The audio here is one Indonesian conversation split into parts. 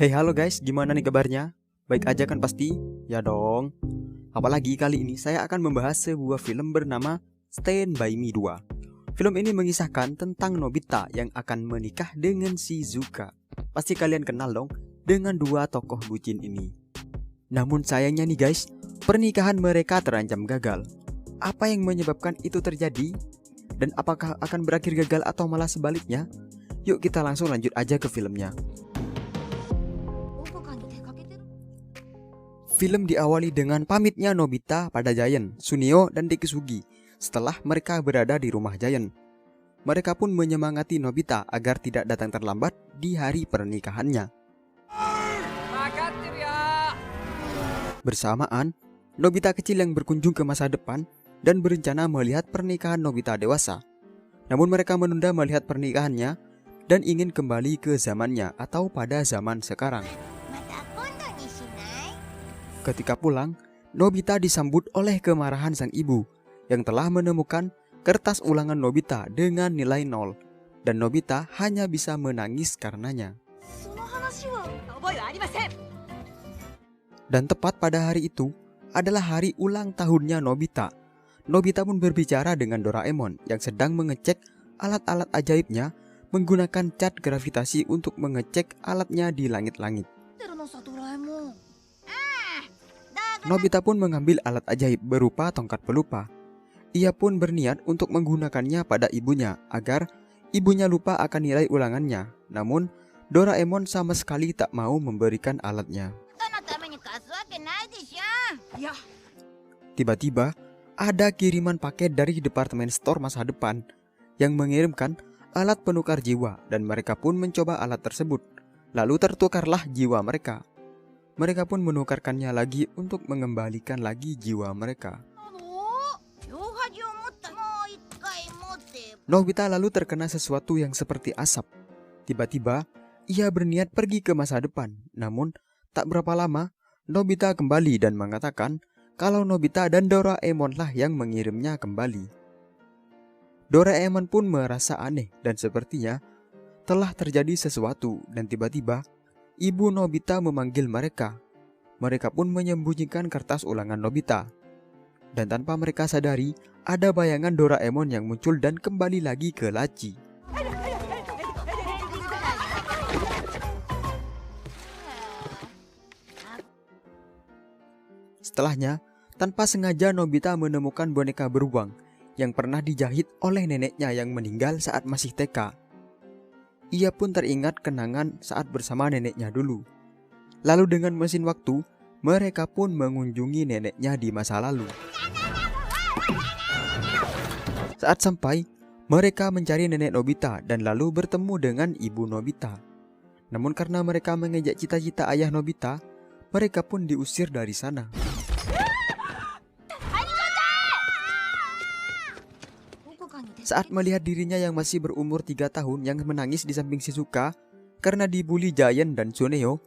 Hey halo guys, gimana nih kabarnya? Baik aja kan pasti? Ya dong. Apalagi kali ini saya akan membahas sebuah film bernama Stand By Me 2. Film ini mengisahkan tentang Nobita yang akan menikah dengan Shizuka. Pasti kalian kenal dong dengan dua tokoh bucin ini. Namun sayangnya nih guys, pernikahan mereka terancam gagal. Apa yang menyebabkan itu terjadi? Dan apakah akan berakhir gagal atau malah sebaliknya? Yuk kita langsung lanjut aja ke filmnya. Film diawali dengan pamitnya Nobita pada Giant, Sunio, dan Dekisugi setelah mereka berada di rumah Giant. Mereka pun menyemangati Nobita agar tidak datang terlambat di hari pernikahannya. Bersamaan, Nobita kecil yang berkunjung ke masa depan dan berencana melihat pernikahan Nobita dewasa. Namun mereka menunda melihat pernikahannya dan ingin kembali ke zamannya atau pada zaman sekarang. Ketika pulang, Nobita disambut oleh kemarahan sang ibu yang telah menemukan kertas ulangan Nobita dengan nilai 0 dan Nobita hanya bisa menangis karenanya. Dan tepat pada hari itu adalah hari ulang tahunnya Nobita. Nobita pun berbicara dengan Doraemon yang sedang mengecek alat-alat ajaibnya menggunakan cat gravitasi untuk mengecek alatnya di langit-langit. Nobita pun mengambil alat ajaib berupa tongkat pelupa. Ia pun berniat untuk menggunakannya pada ibunya agar ibunya lupa akan nilai ulangannya. Namun Doraemon sama sekali tak mau memberikan alatnya. Tiba-tiba ada kiriman paket dari departemen store masa depan yang mengirimkan alat penukar jiwa dan mereka pun mencoba alat tersebut. Lalu tertukarlah jiwa mereka. Mereka pun menukarkannya lagi untuk mengembalikan lagi jiwa mereka. Nobita lalu terkena sesuatu yang seperti asap. Tiba-tiba, ia berniat pergi ke masa depan. Namun, tak berapa lama, Nobita kembali dan mengatakan kalau Nobita dan Doraemon lah yang mengirimnya kembali. Doraemon pun merasa aneh dan sepertinya telah terjadi sesuatu dan tiba-tiba ibu Nobita memanggil mereka. Mereka pun menyembunyikan kertas ulangan Nobita. Dan tanpa mereka sadari, ada bayangan Doraemon yang muncul dan kembali lagi ke laci. Setelahnya, tanpa sengaja Nobita menemukan boneka beruang yang pernah dijahit oleh neneknya yang meninggal saat masih TK. Ia pun teringat kenangan saat bersama neneknya dulu. Lalu dengan mesin waktu, mereka pun mengunjungi neneknya di masa lalu. Saat sampai, mereka mencari nenek Nobita dan lalu bertemu dengan ibu Nobita. Namun karena mereka mengejek cita-cita ayah Nobita, mereka pun diusir dari sana. Saat melihat dirinya yang masih berumur 3 tahun yang menangis di samping Shizuka karena dibully Giant dan Suneo,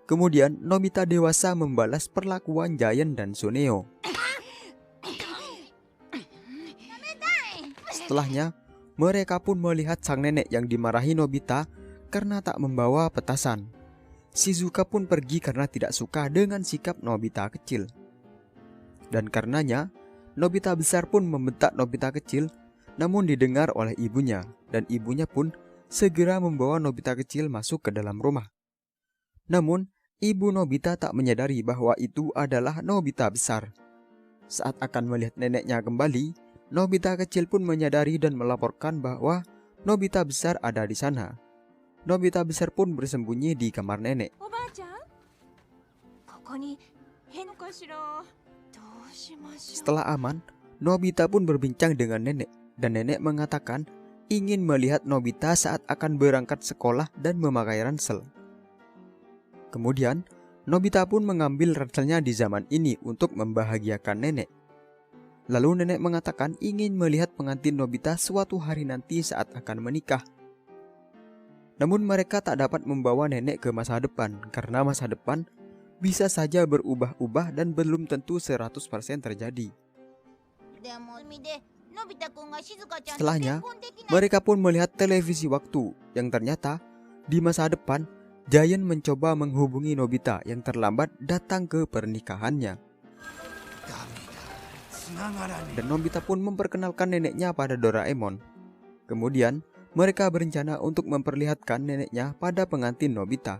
kemudian Nobita dewasa membalas perlakuan Giant dan Suneo. Setelahnya, mereka pun melihat sang nenek yang dimarahi Nobita karena tak membawa petasan. Shizuka pun pergi karena tidak suka dengan sikap Nobita kecil. Dan karenanya, Nobita besar pun membentak Nobita kecil, namun didengar oleh ibunya, dan ibunya pun segera membawa Nobita kecil masuk ke dalam rumah. Namun, ibu Nobita tak menyadari bahwa itu adalah Nobita besar. Saat akan melihat neneknya kembali, Nobita kecil pun menyadari dan melaporkan bahwa Nobita besar ada di sana. Nobita besar pun bersembunyi di kamar nenek. Setelah aman, Nobita pun berbincang dengan nenek. Dan nenek mengatakan ingin melihat Nobita saat akan berangkat sekolah dan memakai ransel. Kemudian, Nobita pun mengambil ranselnya di zaman ini untuk membahagiakan nenek. Lalu nenek mengatakan ingin melihat pengantin Nobita suatu hari nanti saat akan menikah. Namun mereka tak dapat membawa nenek ke masa depan karena masa depan bisa saja berubah-ubah dan belum tentu 100% terjadi. Setelahnya, mereka pun melihat televisi waktu yang ternyata di masa depan Giant mencoba menghubungi Nobita yang terlambat datang ke pernikahannya. Dan Nobita pun memperkenalkan neneknya pada Doraemon. Kemudian, mereka berencana untuk memperlihatkan neneknya pada pengantin Nobita.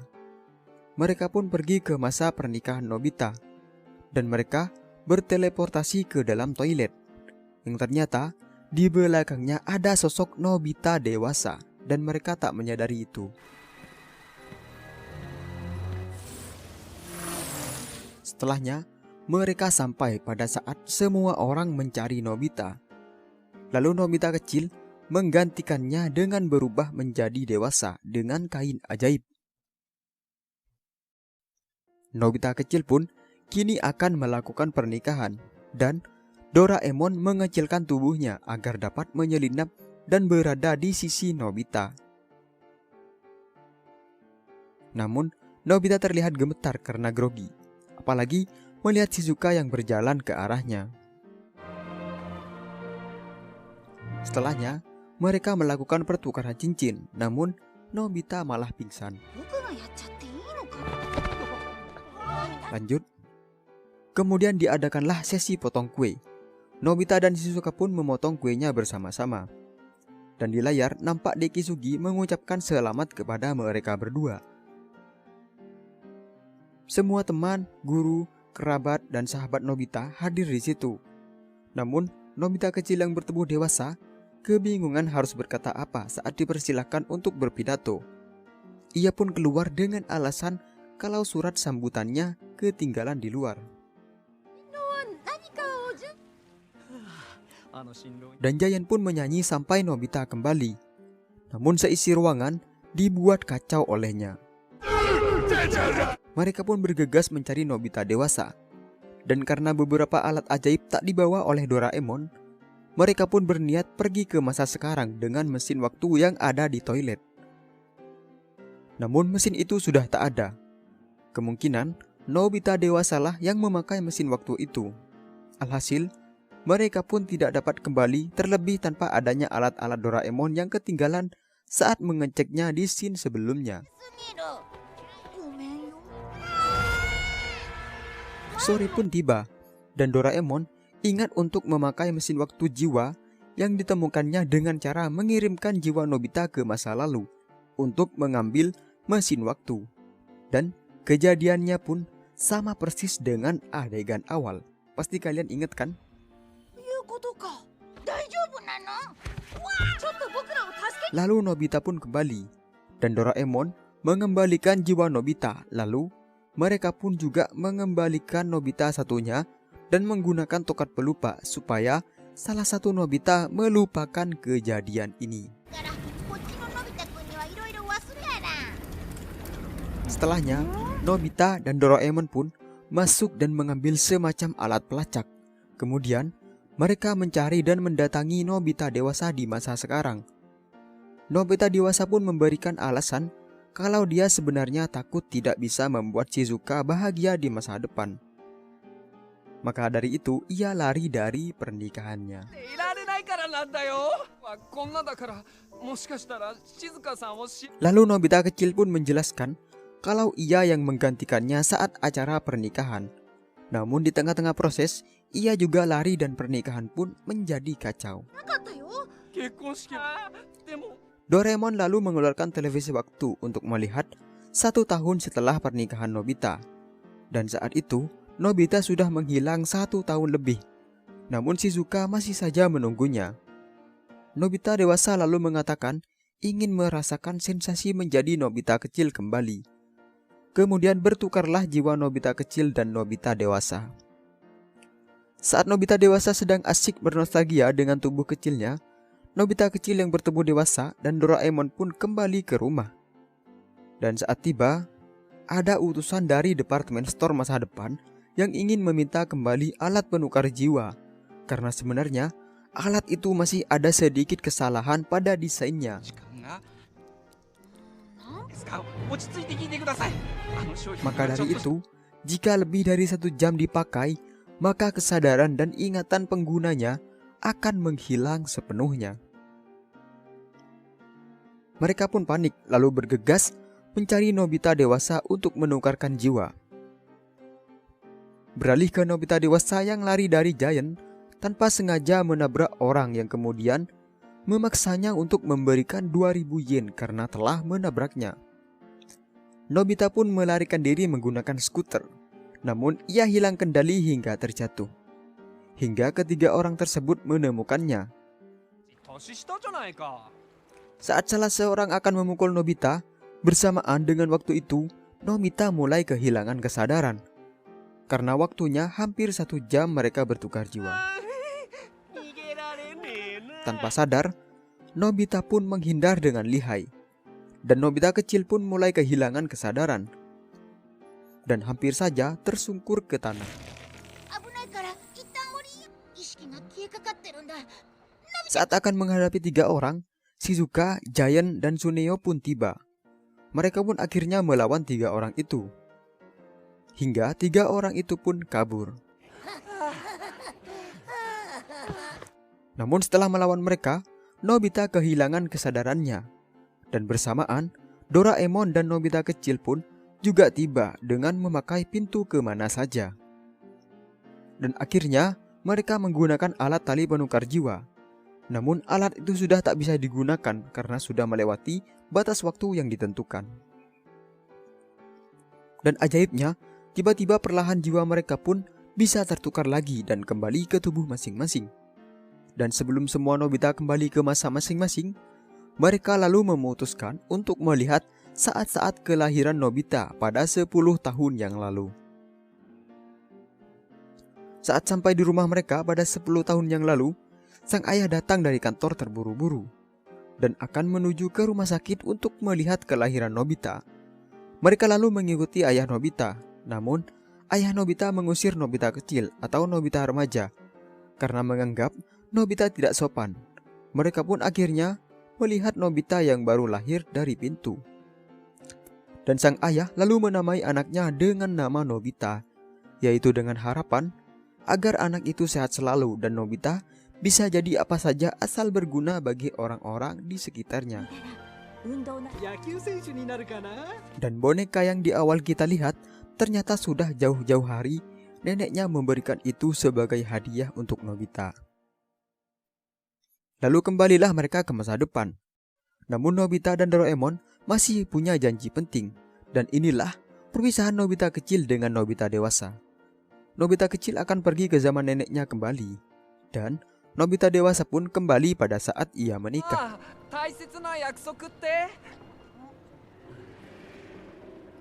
Mereka pun pergi ke masa pernikahan Nobita. Dan mereka berteleportasi ke dalam toilet. Yang ternyata, di belakangnya ada sosok Nobita dewasa. Dan mereka tak menyadari itu. Setelahnya, mereka sampai pada saat semua orang mencari Nobita. Lalu Nobita kecil menggantikannya dengan berubah menjadi dewasa dengan kain ajaib. Nobita kecil pun kini akan melakukan pernikahan dan Doraemon mengecilkan tubuhnya agar dapat menyelinap dan berada di sisi Nobita. Namun, Nobita terlihat gemetar karena grogi. Apalagi melihat Shizuka yang berjalan ke arahnya. Setelahnya, mereka melakukan pertukaran cincin, namun Nobita malah pingsan. Lanjut. Kemudian diadakanlah sesi potong kue. Nobita dan Shizuka pun memotong kuenya bersama-sama. Dan di layar nampak Dekisugi mengucapkan selamat kepada mereka berdua. Semua teman, guru, kerabat, dan sahabat Nobita hadir di situ. Namun, Nobita kecil yang bertubuh dewasa kebingungan harus berkata apa saat dipersilahkan untuk berpidato. Ia pun keluar dengan alasan kalau surat sambutannya ketinggalan di luar. Dan Giant pun menyanyi sampai Nobita kembali. Namun seisi ruangan dibuat kacau olehnya. Mereka pun bergegas mencari Nobita dewasa. Dan karena beberapa alat ajaib tak dibawa oleh Doraemon, mereka pun berniat pergi ke masa sekarang dengan mesin waktu yang ada di toilet. Namun mesin itu sudah tak ada. Kemungkinan Nobita dewasalah yang memakai mesin waktu itu. Alhasil, mereka pun tidak dapat kembali terlebih tanpa adanya alat-alat Doraemon yang ketinggalan saat mengeceknya di scene sebelumnya. Sore pun tiba, dan Doraemon ingat untuk memakai mesin waktu jiwa yang ditemukannya dengan cara mengirimkan jiwa Nobita ke masa lalu untuk mengambil mesin waktu. Dan kejadiannya pun sama persis dengan adegan awal. Pasti kalian ingat kan? Lalu Nobita pun kembali, dan Doraemon mengembalikan jiwa Nobita. Lalu mereka pun juga mengembalikan Nobita satunya dan menggunakan tongkat pelupa supaya salah satu Nobita melupakan kejadian ini. Setelahnya, Nobita dan Doraemon pun masuk dan mengambil semacam alat pelacak. Kemudian, mereka mencari dan mendatangi Nobita dewasa di masa sekarang. Nobita dewasa pun memberikan alasan kalau dia sebenarnya takut tidak bisa membuat Shizuka bahagia di masa depan. Maka dari itu, ia lari dari pernikahannya. Lalu Nobita kecil pun menjelaskan kalau ia yang menggantikannya saat acara pernikahan. Namun di tengah-tengah proses, ia juga lari dan pernikahan pun menjadi kacau. Doraemon lalu mengeluarkan televisi waktu untuk melihat 1 tahun setelah pernikahan Nobita. Dan saat itu, Nobita sudah menghilang 1 tahun lebih. Namun Shizuka masih saja menunggunya. Nobita dewasa lalu mengatakan ingin merasakan sensasi menjadi Nobita kecil kembali. Kemudian bertukarlah jiwa Nobita kecil dan Nobita dewasa. Saat Nobita dewasa sedang asyik bernostalgia dengan tubuh kecilnya, Nobita kecil yang bertubuh dewasa dan Doraemon pun kembali ke rumah. Dan saat tiba, ada utusan dari Departemen Store masa depan yang ingin meminta kembali alat penukar jiwa. Karena sebenarnya, alat itu masih ada sedikit kesalahan pada desainnya. Maka dari itu, jika lebih dari 1 jam dipakai, maka kesadaran dan ingatan penggunanya akan menghilang sepenuhnya. Mereka pun panik lalu bergegas mencari Nobita dewasa untuk menukarkan jiwa. Beralih ke Nobita dewasa yang lari dari Giant tanpa sengaja menabrak orang yang kemudian memaksanya untuk memberikan 2000 yen karena telah menabraknya. Nobita pun melarikan diri menggunakan skuter, namun ia hilang kendali hingga terjatuh. Hingga ketiga orang tersebut menemukannya. Saat salah seorang akan memukul Nobita, bersamaan dengan waktu itu, Nobita mulai kehilangan kesadaran. Karena waktunya hampir 1 jam mereka bertukar jiwa. Tanpa sadar, Nobita pun menghindar dengan lihai. Dan Nobita kecil pun mulai kehilangan kesadaran. Dan hampir saja tersungkur ke tanah. Saat akan menghadapi 3 orang, Shizuka, Giant, dan Tsuneo pun tiba. Mereka pun akhirnya melawan 3 orang itu. Hingga 3 orang itu pun kabur. Namun setelah melawan mereka, Nobita kehilangan kesadarannya. Dan bersamaan, Doraemon dan Nobita kecil pun juga tiba dengan memakai pintu kemana saja. Dan akhirnya, mereka menggunakan alat tali penukar jiwa. Namun alat itu sudah tak bisa digunakan karena sudah melewati batas waktu yang ditentukan. Dan ajaibnya, tiba-tiba perlahan jiwa mereka pun bisa tertukar lagi dan kembali ke tubuh masing-masing. Dan sebelum semua Nobita kembali ke masa masing-masing, mereka lalu memutuskan untuk melihat saat-saat kelahiran Nobita pada 10 tahun yang lalu. Saat sampai di rumah mereka pada 10 tahun yang lalu, sang ayah datang dari kantor terburu-buru dan akan menuju ke rumah sakit untuk melihat kelahiran Nobita. Mereka lalu mengikuti ayah Nobita, namun ayah Nobita mengusir Nobita kecil atau Nobita remaja karena menganggap Nobita tidak sopan. Mereka pun akhirnya melihat Nobita yang baru lahir dari pintu. Dan sang ayah lalu menamai anaknya dengan nama Nobita, yaitu dengan harapan agar anak itu sehat selalu dan Nobita bisa jadi apa saja asal berguna bagi orang-orang di sekitarnya. Dan boneka yang di awal kita lihat ternyata sudah jauh-jauh hari neneknya memberikan itu sebagai hadiah untuk Nobita. Lalu kembalilah mereka ke masa depan. Namun Nobita dan Doraemon masih punya janji penting. Dan inilah perpisahan Nobita kecil dengan Nobita dewasa. Nobita kecil akan pergi ke zaman neneknya kembali. Dan Nobita dewasa pun kembali pada saat ia menikah.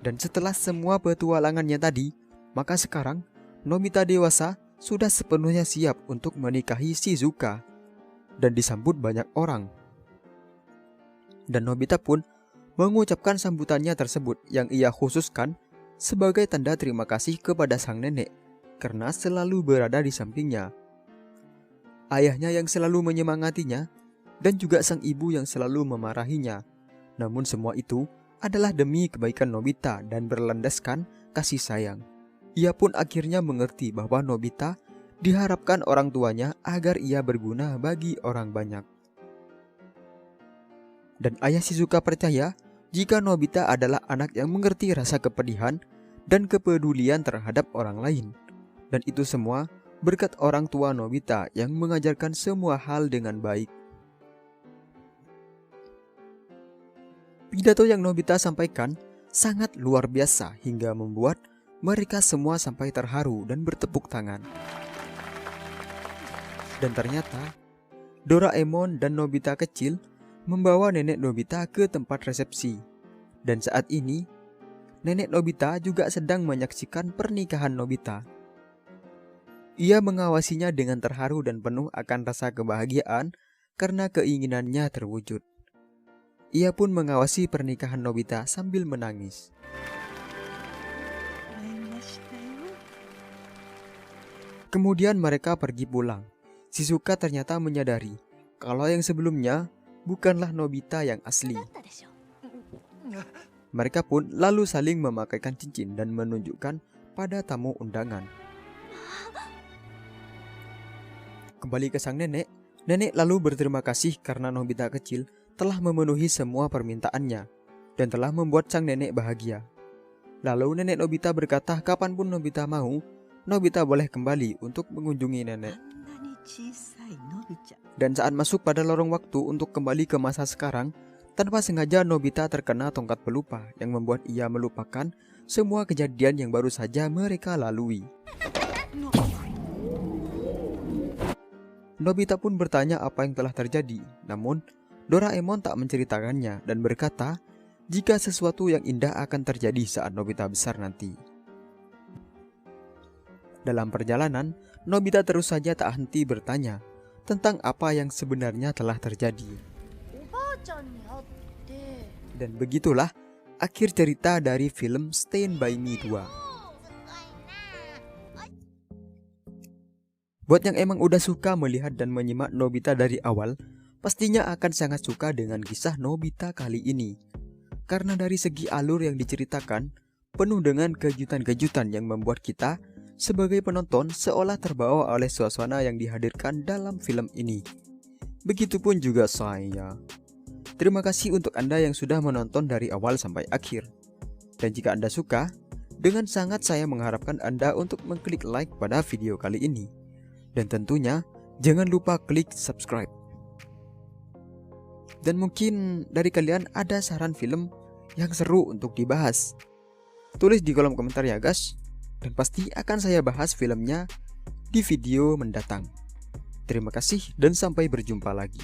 Dan setelah semua petualangannya tadi, maka sekarang Nobita dewasa sudah sepenuhnya siap untuk menikahi Shizuka dan disambut banyak orang. Dan Nobita pun mengucapkan sambutannya tersebut yang ia khususkan sebagai tanda terima kasih kepada sang nenek karena selalu berada di sampingnya. Ayahnya yang selalu menyemangatinya dan juga sang ibu yang selalu memarahinya. Namun semua itu adalah demi kebaikan Nobita dan berlandaskan kasih sayang. Ia pun akhirnya mengerti bahwa Nobita diharapkan orang tuanya agar ia berguna bagi orang banyak. Dan ayah Shizuka percaya jika Nobita adalah anak yang mengerti rasa kepedihan dan kepedulian terhadap orang lain. Dan itu semua berkat orang tua Nobita yang mengajarkan semua hal dengan baik. Pidato yang Nobita sampaikan sangat luar biasa hingga membuat mereka semua sampai terharu dan bertepuk tangan. Dan ternyata Doraemon dan Nobita kecil membawa nenek Nobita ke tempat resepsi. Dan saat ini nenek Nobita juga sedang menyaksikan pernikahan Nobita. Ia mengawasinya dengan terharu dan penuh akan rasa kebahagiaan karena keinginannya terwujud. Ia pun mengawasi pernikahan Nobita sambil menangis. Kemudian mereka pergi pulang. Shizuka ternyata menyadari kalau yang sebelumnya bukanlah Nobita yang asli. Mereka pun lalu saling memakaikan cincin dan menunjukkan pada tamu undangan. Kembali ke sang nenek, nenek lalu berterima kasih karena Nobita kecil telah memenuhi semua permintaannya. dan telah membuat sang nenek bahagia. Lalu nenek Nobita berkata kapanpun Nobita mau, Nobita boleh kembali untuk mengunjungi nenek. Dan saat masuk pada lorong waktu untuk kembali ke masa sekarang, tanpa sengaja Nobita terkena tongkat pelupa yang membuat ia melupakan semua kejadian yang baru saja mereka lalui. Nobita pun bertanya apa yang telah terjadi, namun Doraemon tak menceritakannya dan berkata jika sesuatu yang indah akan terjadi saat Nobita besar nanti. Dalam perjalanan, Nobita terus saja tak henti bertanya tentang apa yang sebenarnya telah terjadi. Dan begitulah akhir cerita dari film Stand By Me 2. Buat yang emang udah suka melihat dan menyimak Nobita dari awal, pastinya akan sangat suka dengan kisah Nobita kali ini. Karena dari segi alur yang diceritakan, penuh dengan kejutan-kejutan yang membuat kita sebagai penonton seolah terbawa oleh suasana yang dihadirkan dalam film ini. Begitupun juga saya. Terima kasih untuk Anda yang sudah menonton dari awal sampai akhir. Dan jika Anda suka, dengan sangat saya mengharapkan Anda untuk mengklik like pada video kali ini. Dan tentunya, jangan lupa klik subscribe. Dan mungkin dari kalian ada saran film yang seru untuk dibahas. Tulis di kolom komentar ya guys. Dan pasti akan saya bahas filmnya di video mendatang. Terima kasih dan sampai berjumpa lagi.